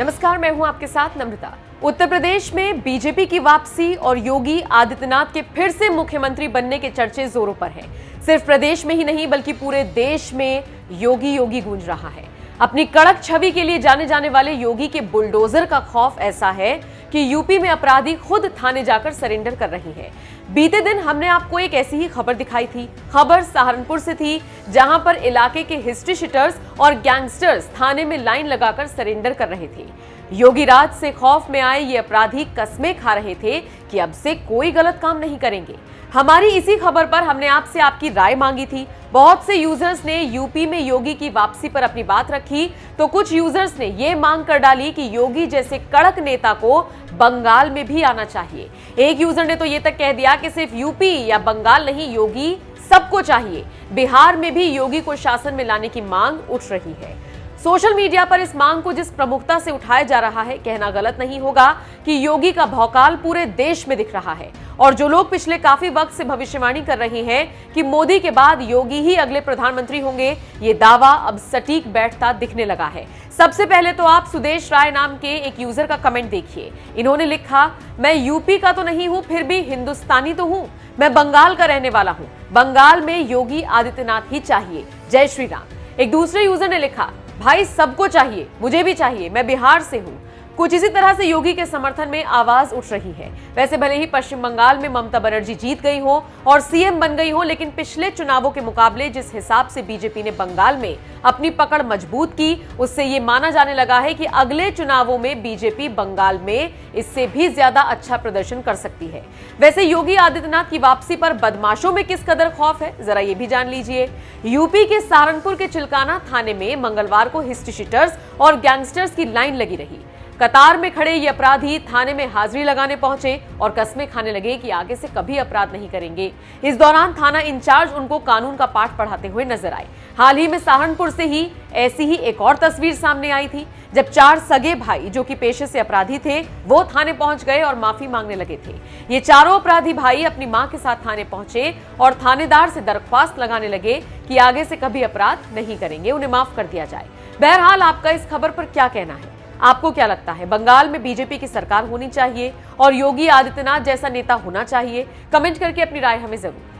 नमस्कार, मैं हूं आपके साथ नम्रता। उत्तर प्रदेश में बीजेपी की वापसी और योगी आदित्यनाथ के फिर से मुख्यमंत्री बनने के चर्चे जोरों पर हैं। सिर्फ प्रदेश में ही नहीं बल्कि पूरे देश में योगी योगी गूंज रहा है। अपनी कड़क छवि के लिए जाने जाने वाले योगी के बुलडोजर का खौफ ऐसा है कि यूपी में अपराधी खुद थाने जाकर सरेंडर कर रही हैं। बीते दिन हमने आपको एक ऐसी ही खबर दिखाई थी। खबर सहारनपुर से थी, जहां पर इलाके के हिस्ट्री शीटर्स और गैंगस्टर्स थाने में लाइन लगाकर सरेंडर कर रहे थे। योगी राज से खौफ में आए ये अपराधी कस्में खा रहे थे कि अब से कोई गलत काम नहीं करेंगे। हमारी इसी खबर पर हमने आपसे आपकी राय मांगी थी। बहुत से यूजर्स ने यूपी में योगी की वापसी पर अपनी बात रखी, तो कुछ यूजर्स ने ये मांग कर डाली कि योगी जैसे कड़क नेता को बंगाल में भी आना चाहिए। एक यूजर ने तो ये तक कह दिया कि सिर्फ यूपी या बंगाल नहीं, योगी सबको चाहिए। बिहार में भी योगी को शासन में लाने की मांग उठ रही है। सोशल मीडिया पर इस मांग को जिस प्रमुखता से उठाया जा रहा है, कहना गलत नहीं होगा कि योगी का भौकाल पूरे देश में दिख रहा है। और जो लोग पिछले काफी वक्त से भविष्यवाणी कर रहे हैं कि मोदी के बाद योगी ही अगले प्रधानमंत्री होंगे, ये दावा अब सटीक बैठता दिखने लगा है। सबसे पहले तो आप सुदेश राय नाम के एक यूजर का कमेंट देखिए। इन्होंने लिखा, मैं यूपी का तो नहीं हूं, फिर भी हिंदुस्तानी तो हूं। मैं बंगाल का रहने वाला हूं। बंगाल में योगी आदित्यनाथ ही चाहिए। जय श्री राम। एक दूसरे यूजर ने लिखा, भाई सबको चाहिए, मुझे भी चाहिए, मैं बिहार से हूं। कुछ इसी तरह से योगी के समर्थन में आवाज उठ रही है। वैसे भले ही पश्चिम बंगाल में ममता बनर्जी जीत गई हो और सीएम बन गई हो, लेकिन पिछले चुनावों के मुकाबले जिस हिसाब से बीजेपी ने बंगाल में अपनी पकड़ मजबूत की, उससे ये माना जाने लगा है कि अगले चुनावों में बीजेपी बंगाल में इससे भी ज्यादा अच्छा प्रदर्शन कर सकती है। वैसे योगी आदित्यनाथ की वापसी पर बदमाशों में किस कदर खौफ है, जरा ये भी जान लीजिए। यूपी के सहारनपुर के चिलकाना थाने में मंगलवार को हिस्ट्री शीटर्स और गैंगस्टर्स की लाइन लगी रही। कतार में खड़े ये अपराधी थाने में हाजिरी लगाने पहुंचे और कस्में खाने लगे कि आगे से कभी अपराध नहीं करेंगे। इस दौरान थाना इंचार्ज उनको कानून का पाठ पढ़ाते हुए नजर आए। हाल ही में सहारनपुर से ही ऐसी ही एक और तस्वीर सामने आई थी, जब 4 सगे भाई जो कि पेशे से अपराधी थे, वो थाने पहुंच गए और माफी मांगने लगे थे। ये चारों अपराधी भाई अपनी मां के साथ थाने पहुंचे और थानेदार से दरख्वास्त लगाने लगे कि आगे से कभी अपराध नहीं करेंगे, उन्हें माफ कर दिया जाए। बहरहाल आपका इस खबर पर क्या कहना है? आपको क्या लगता है, बंगाल में बीजेपी की सरकार होनी चाहिए और योगी आदित्यनाथ जैसा नेता होना चाहिए? कमेंट करके अपनी राय हमें जरूर